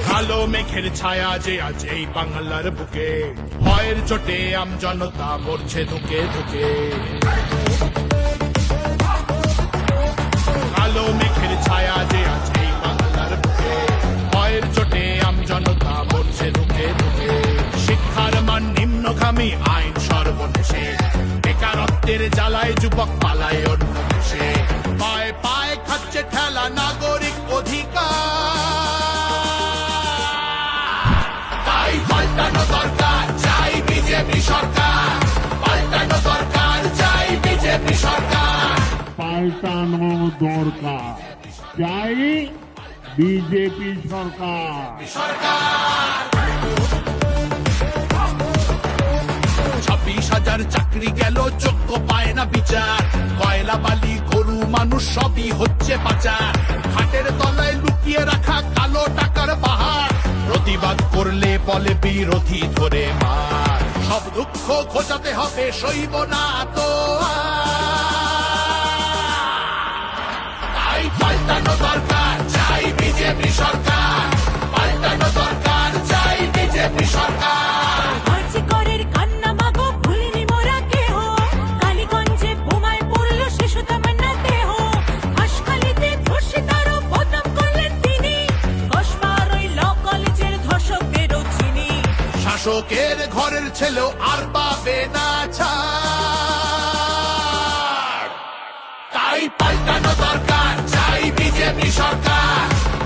কালো মেঘের ছায়া যে আজ এই বাংলার বুকে, ভয়ের চোটে আমজনতা মরছে ধুকে ধুকে। কালো মেঘের ছায়া যে আজ এই বাংলার বুকে, ভয়ের চোটে আমজনতা মরছে ধুকে ধুকে। শিক্ষার মান নিম্নগামী, আইন সর্বনেশে, বেকারত্বের জ্বালায় যুবক পালায় অন্য দেশে। পায়ে পায়ে খাচ্ছে ঠেলা নাগরিক অধিকার, তাই পাল্টানো দরকার, চাই বিজেপি সরকার। পাল্টানো দরকার, চাই বিজেপি সরকার। পাল্টানো দরকার, চাই বিজেপি সরকার। 26,000 চাকরি গেল, যোগ্য পায় না বিচার। কয়লা বালি গরু মানুষ সবই হচ্ছে পাচার। খাটের তলায় লুকিয়ে রাখা কালো টাকার পাহাড়, প্রতিবাদ করলে বলে বিরোধী ধরে মার। সব দুঃখ খোঁজাতে হবে, সইব না তো তাই পাল্টানো দরকার, চাই বিজেপি সরকার। পাল্টানো দরকার, চাই বিজেপি সরকার। আরজিকরের কান্না মাগো ভুলিনি মোরা কেহ, কালীগঞ্জে বোমায় পড়ল শিশু তামান্না দেহ। হাসখালিতে ধর্ষিতারও বদনাম করলেন তিনি, কসবার ওই ল কলেজের ধর্ষকদেরও চিনি। শাসকের ঘরের ছেলেও আর পাবে না ছাড়, তাই পাল্টানো দরকার, চাই বিজেপি সরকার।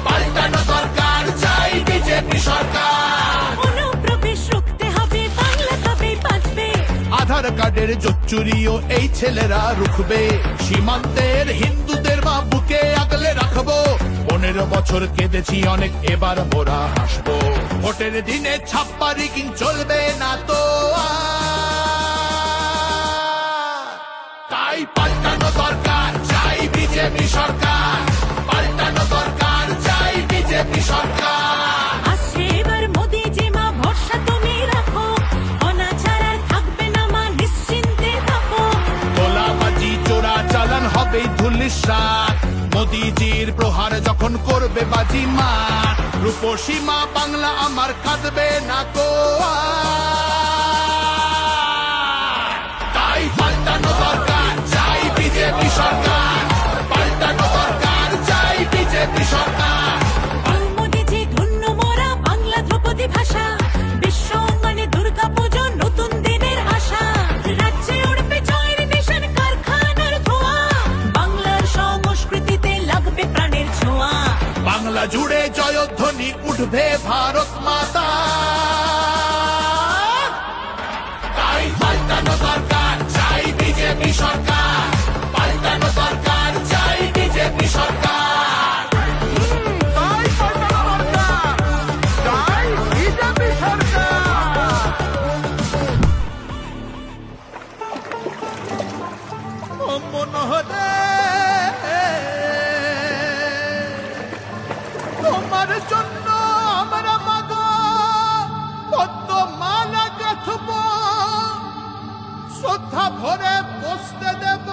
পাল্টানো দরকার, চাই বিজেপি সরকার। অনুপ্রবেশ রুখতে হবে, বাংলা তবেই বাঁচবে। আধার কার্ডের জোচ্চুরিও এই ছেলেরা রুখবে। সীমান্তের হিন্দুদের মা বুকে আগলে রাখবো। 15 বছর কেঁদেছি অনেক, এবার মোরা হাসবো। ভোটের দিনে ছাপ্পা রিগিং চলবে না তো তাই পাল্টানো দরকার, চাই বিজেপি সরকার। পাল্টানো দরকার, চাই বিজেপি সরকার। আসছে এবার মোদি যে মা, ভরসা তুমি রাখো। অনাচার আর থাকবে না মা, নিশ্চিন্তে থাকো। তোলাবাজি চোরা চালান হবে ধুলিসাৎ, মোদিজির প্রহার যখন করবে বাজি মা। রূপসী মা বাংলা আমার কাঁদবে না কো তাই পাল্টানো দরকার, চাই বিজেপি সরকার। পাল্টানো দরকার, চাই বিজেপি সরকার। মোদিজি ধন্য মোরা, বাংলা ধ্রুপদী ভাষা। বিশ্ব অঙ্গনে দুর্গা পুজো, নতুন দিনের আশা। রাজ্যে উড়বে জয়ের নিশান, কারখানার ধোঁয়া। বাংলার সংস্কৃতিতে লাগবে প্রাণের ছোঁয়া। বাংলা জুড়ে জয়ধ্বনি উঠবে ভারত মাতা, তাই পাল্টানো দরকার, চাই বিজেপি সরকার। পাল্টানো দরকার, চাই বিজেপি সরকার। তাই পাল্টানো দরকার, চাই বিজেপি সরকার। ও মনোহরে, তোমার জন্য আমরা মাগো পদ্ম মালা গাঁথব, শ্রদ্ধা ভরে বসতে দেব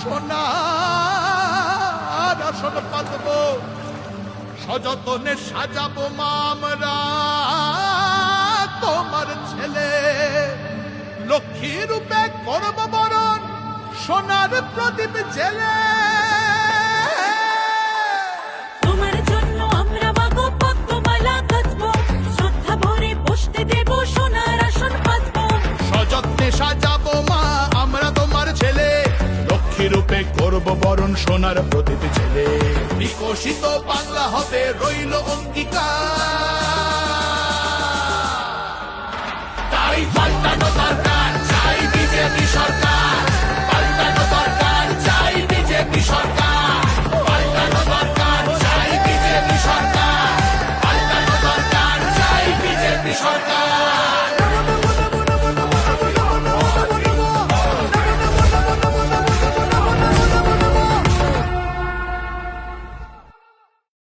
সোনার আসন পাতব। সযতনে সাজাবো মা আমরা তোমার ছেলে, লক্ষ্মী রূপে করব বরণ, সোনার প্রদীপ জেলে। তোমার জন্য আমরা মাগো পদ্মমালা গাঁথবো, শ্রদ্ধা ভরে বসতে দেব সোনার আসন পাতবো। সযত্নে সাজাবো মা আমরা তোমার ছেলে, লক্ষ্মী রূপে করব বরণ, সোনার প্রদীপ ছেলে। বিকশিত বাংলা হবে রইল অঙ্গীকার, তাই পাল্টানো